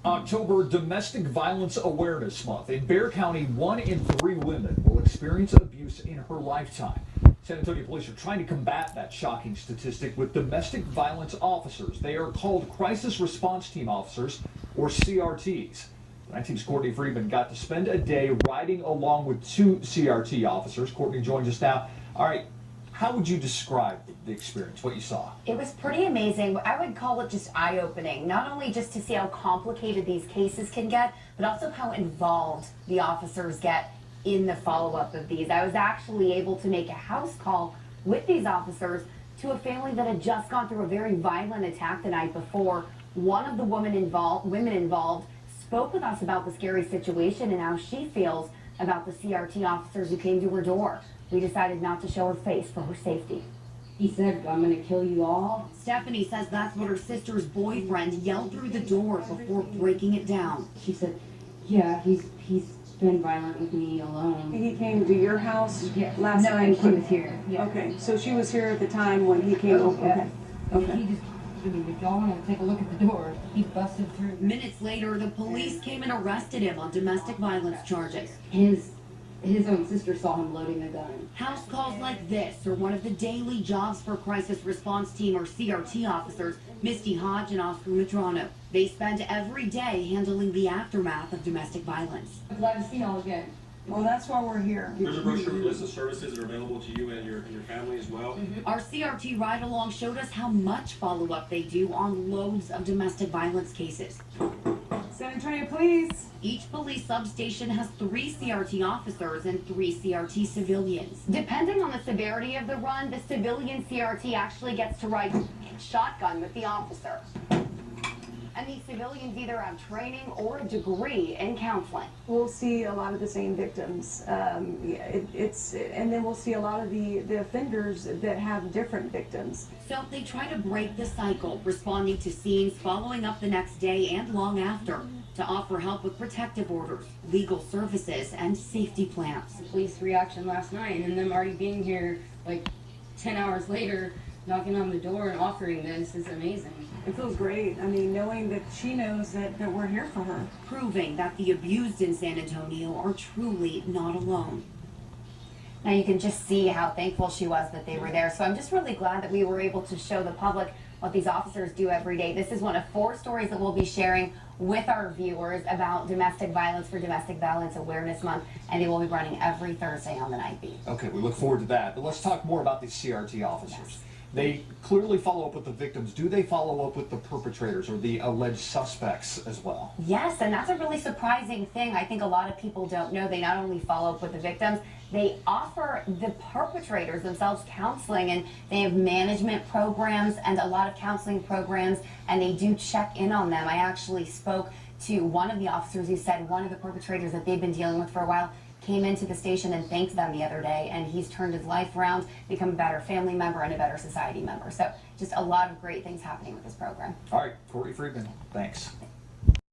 October Domestic Violence Awareness Month. In Bexar County, 1 in 3 women will experience abuse in her lifetime. San Antonio police are trying to combat that shocking statistic with domestic violence officers. They are called Crisis Response Team Officers, or CRTs. My team's Courtney Friedman got to spend a day riding along with 2 CRT officers. Courtney joins us now. All right, how would you describe the experience, what you saw? It was pretty amazing. I would call it just eye-opening, not only just to see how complicated these cases can get, but also how involved the officers get in the follow-up of these. I was actually able to make a house call with these officers to a family that had just gone through a very violent attack the night before. One of the women involved spoke with us about the scary situation and how she feels about the CRT officers who came to her door. We decided not to show her face for her safety. He said, "I'm going to kill you all." Stephanie says that's what her sister's boyfriend yelled through the door before breaking it down. She said, "Yeah, he's been violent with me alone." He came to your house last No, night? she was here. Yeah. Okay, so she was here at the time when he came over? Yeah. Okay. He just, if y'all want to take a look at the door, he busted through. Minutes later, the police came and arrested him on domestic violence charges. His own sister saw him loading a gun. House calls like this are one of the daily jobs for Crisis Response Team, or CRT officers, Misty Hodge and Oscar Madrano. They spend every day handling the aftermath of domestic violence. I'm glad to see y'all again. Well, that's why we're here. There's a brochure list of services that are available to you and your family as well. Our CRT ride-along showed us how much follow-up they do on loads of domestic violence cases. San Antonio Police. Each police substation has 3 CRT officers and 3 CRT civilians. Depending on the severity of the run, the civilian CRT actually gets to ride shotgun with the officer. And these civilians either have training or a degree in counseling. We'll see a lot of the same victims. And then we'll see a lot of the offenders that have different victims. So they try to break the cycle, responding to scenes, following up the next day and long after, to offer help with protective orders, legal services, and safety plans. The police reaction last night and them already being here like 10 hours later, knocking on the door and offering this is amazing. It feels great. I mean, knowing that she knows that we're here for her. Proving that the abused in San Antonio are truly not alone. Now you can just see how thankful she was that they were there. So I'm just really glad that we were able to show the public what these officers do every day. This is one of 4 stories that we'll be sharing with our viewers about domestic violence for Domestic Violence Awareness Month, and they will be running every Thursday on the Night Beat. Okay, we look forward to that. But let's talk more about these CRT officers. Yes. They clearly follow up with the victims. Do they follow up with the perpetrators or the alleged suspects as well? Yes, and that's a really surprising thing. I think a lot of people don't know. They not only follow up with the victims, they offer the perpetrators themselves counseling, and they have management programs and a lot of counseling programs, and they do check in on them. I actually spoke to one of the officers who said one of the perpetrators that they've been dealing with for a while came into the station and thanked them the other day, and he's turned his life around, become a better family member and a better society member. So just a lot of great things happening with this program. All right, Courtney Friedman, thanks.